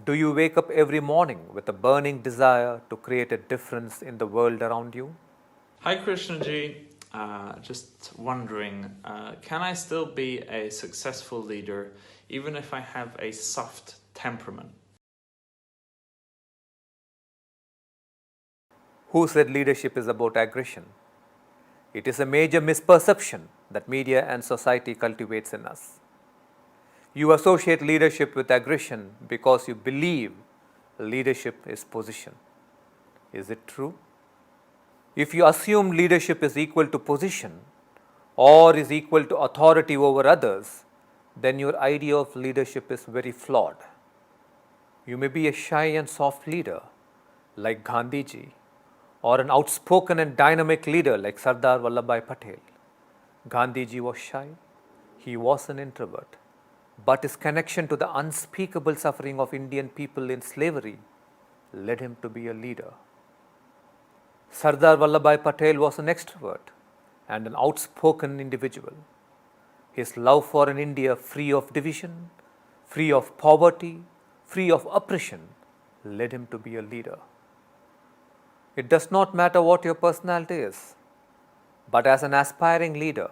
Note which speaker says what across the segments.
Speaker 1: Do you wake up every morning with a burning desire to create a difference in the world around you?
Speaker 2: Hi Krishnaji, just wondering, can I still be a successful leader even if I have a soft temperament?
Speaker 1: Who said leadership is about aggression? It is a major misperception that media and society cultivates in us. You associate leadership with aggression because you believe leadership is position. Is it true? If you assume leadership is equal to position or is equal to authority over others, then your idea of leadership is very flawed. You may be a shy and soft leader like Gandhiji, or an outspoken and dynamic leader like Sardar Vallabhbhai Patel. Gandhiji was shy, he was an introvert, but his connection to the unspeakable suffering of Indian people in slavery led him to be a leader. Sardar Vallabhbhai Patel was an extrovert and an outspoken individual. His love for an India free of division, free of poverty, free of oppression led him to be a leader. It does not matter what your personality is, but as an aspiring leader,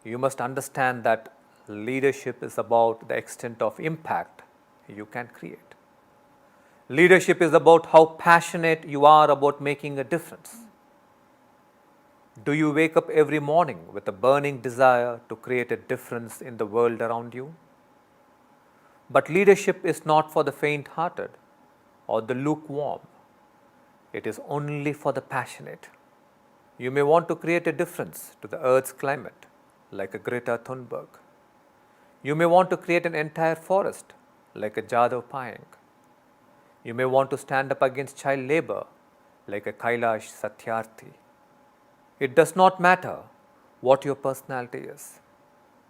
Speaker 1: you must understand that leadership is about the extent of impact you can create. Leadership is about how passionate you are about making a difference. Do you wake up every morning with a burning desire to create a difference in the world around you? But leadership is not for the faint hearted or the lukewarm. It is only for the passionate. You may want to create a difference to the earth's climate, like a Greta Thunberg. You may want to create an entire forest, like a Jadhav Payeng. You may want to stand up against child labor, like a Kailash Satyarthi. It does not matter what your personality is.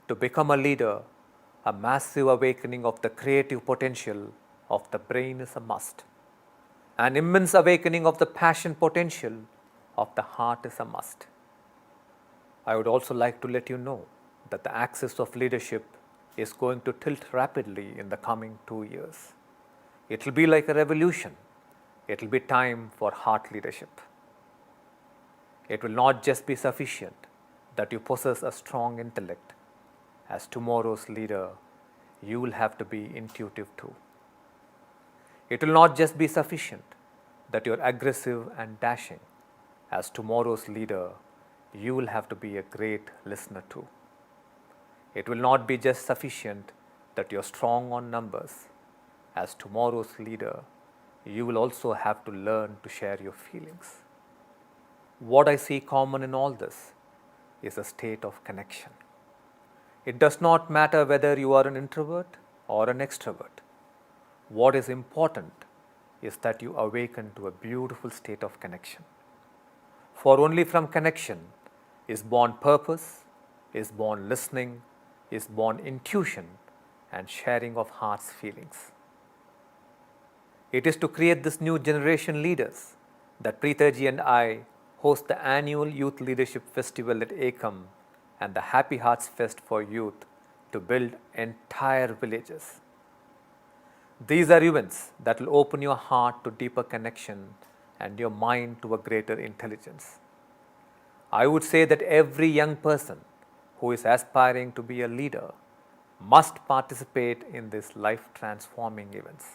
Speaker 1: To become a leader, a massive awakening of the creative potential of the brain is a must. An immense awakening of the passion potential of the heart is a must. I would also like to let you know that the axis of leadership is going to tilt rapidly in the coming 2 years. It will be like a revolution. It will be time for heart leadership. It will not just be sufficient that you possess a strong intellect. As tomorrow's leader, you will have to be intuitive too. It will not just be sufficient that you're aggressive and dashing. As tomorrow's leader, you will have to be a great listener too. It will not be just sufficient that you're strong on numbers. As tomorrow's leader, you will also have to learn to share your feelings. What I see common in all this is a state of connection. It does not matter whether you are an introvert or an extrovert. What is important is that you awaken to a beautiful state of connection. For only from connection is born purpose, is born listening, is born intuition and sharing of heart's feelings. It is to create this new generation leaders that Preethaji and I host the annual Youth Leadership Festival at Ekam and the Happy Hearts Fest for Youth to build entire villages. These are events that will open your heart to deeper connection and your mind to a greater intelligence. I would say that every young person who is aspiring to be a leader must participate in these life transforming events.